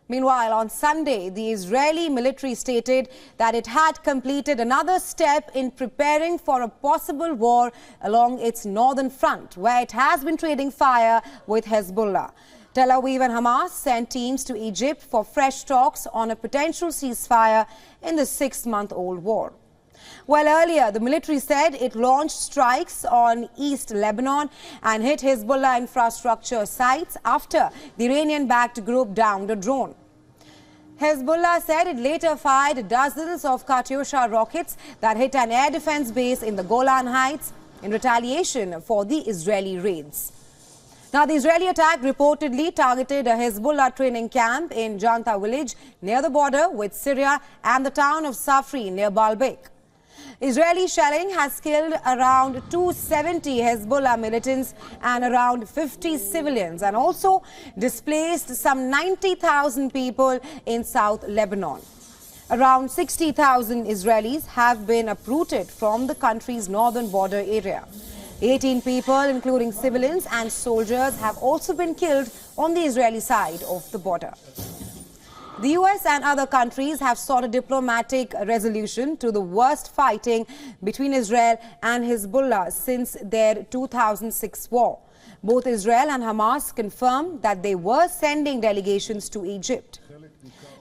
Meanwhile, on Sunday, the Israeli military stated that it had completed another step in preparing for a possible war along its northern front, where it has been trading fire with Hezbollah. Tel Aviv and Hamas sent teams to Egypt for fresh talks on a potential ceasefire in the 6-month-old war. Well, earlier, the military said it launched strikes on East Lebanon and hit Hezbollah infrastructure sites after the Iranian-backed group downed a drone. Hezbollah said it later fired dozens of Katyusha rockets that hit an air defense base in the Golan Heights in retaliation for the Israeli raids. Now, the Israeli attack reportedly targeted a Hezbollah training camp in Janta village near the border with Syria and the town of Safri near Baalbek. Israeli shelling has killed around 270 Hezbollah militants and around 50 civilians, and also displaced some 90,000 people in South Lebanon. Around 60,000 Israelis have been uprooted from the country's northern border area. 18 people, including civilians and soldiers, have also been killed on the Israeli side of the border. The US and other countries have sought a diplomatic resolution to the worst fighting between Israel and Hezbollah since their 2006 war. Both Israel and Hamas confirmed that they were sending delegations to Egypt.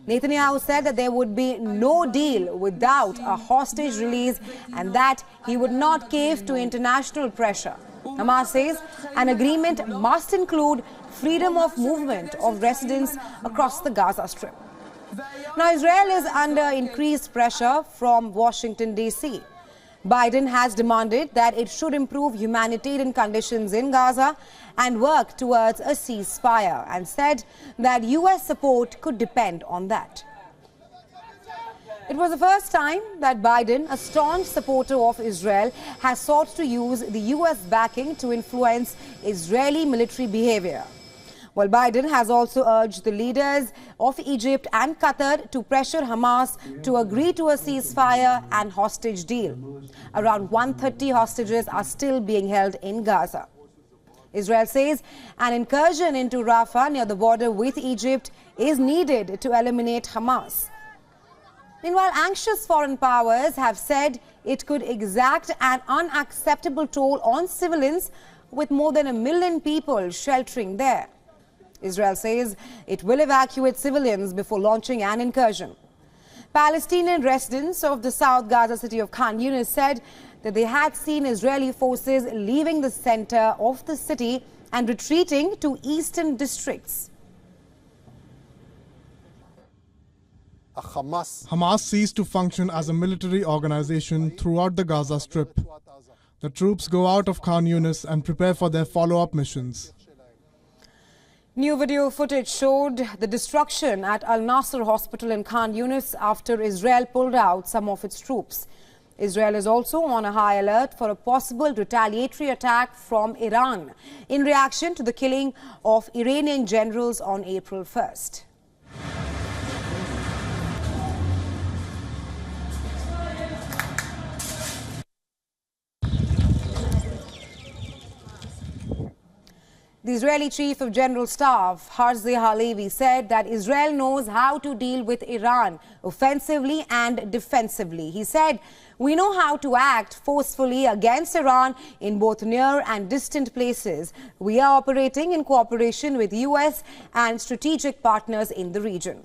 Netanyahu said that there would be no deal without a hostage release and that he would not cave to international pressure. Hamas says an agreement must include freedom of movement of residents across the Gaza Strip. Now, Israel is under increased pressure from Washington, D.C. Biden has demanded that it should improve humanitarian conditions in Gaza and work towards a ceasefire, and said that U.S. support could depend on that. It was the first time that Biden, a staunch supporter of Israel, has sought to use the U.S. backing to influence Israeli military behavior. Well, Biden has also urged the leaders of Egypt and Qatar to pressure Hamas to agree to a ceasefire and hostage deal. Around 130 hostages are still being held in Gaza. Israel says an incursion into Rafah near the border with Egypt is needed to eliminate Hamas. Meanwhile, anxious foreign powers have said it could exact an unacceptable toll on civilians, with more than 1 million people sheltering there. Israel says it will evacuate civilians before launching an incursion. Palestinian residents of the South Gaza city of Khan Younis said that they had seen Israeli forces leaving the center of the city and retreating to eastern districts. Hamas ceased to function as a military organization throughout the Gaza Strip. The troops go out of Khan Younis and prepare for their follow-up missions. New video footage showed the destruction at Al Nasser hospital in Khan Younis after Israel pulled out some of its troops. Israel is also on a high alert for a possible retaliatory attack from Iran in reaction to the killing of Iranian generals on April 1st. The Israeli Chief of General Staff, Herzi Halevi, said that Israel knows how to deal with Iran offensively and defensively. He said, "We know how to act forcefully against Iran in both near and distant places. We are operating in cooperation with US and strategic partners in the region."